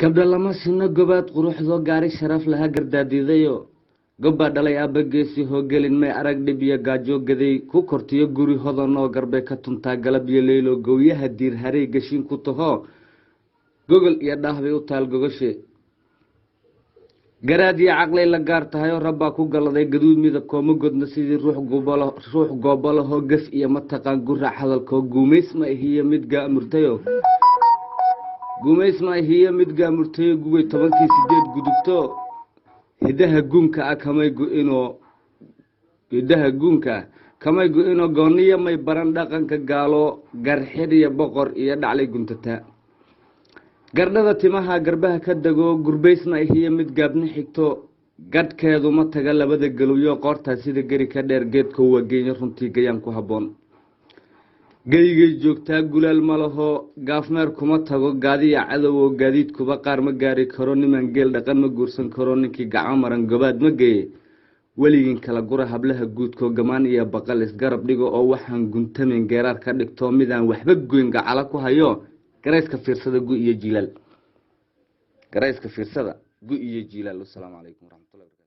gabdha lama sino gobaad quruxdo gaari sharaf laha gardaadidayo gobba dhalay abageesi hoogelin may arag dhib iyo gaajo gaday ku kortiyo guri hodanoo garbe ka tuntaa galab iyo leylo gowyaha diir haray gashin ku taho gogol iyo dhaahbay u taal gogashe garaad iyo caqlay la gaar tahay oo rabba ku galaday gaduud midab kooma godna sidii ruux goobalaho gas iyo mataqaan gurac hadalkoo guumaysma ihiyo mid gaamurtayo gubay 18 gudubto hidaha guunka kamay go-ino gooniya may baran dhaqanka gaalo garxid iyo boqor iyo dhaclay guntata gardhada timaha garbaha ka dago gurbaysna ihiyo mid gaabni xigto gadhkeedu ma taga labada galowyo qoorta sida gari ka dheer geedka wageeyo runtii gayaan ku haboon gaygay joogtaa gulaal ma laho gaafmeer kuma tago gaadiya cadow oo gaadiidkuba qaar ma gaari karo niman geel dhaqan ma guursan karo ninkii gacan maran gobaad ma geeye weligin kala gura hablaha guudkoo gamaan iyo baqal isgarab dhigo oo waxaan guntamin geeraar ka dhigto midaan waxba goyn gacala ku hayo garayska fiirsada gu iyo jilaal. Assalaamu calaykum waraxmatullaahi wabarakaatuh.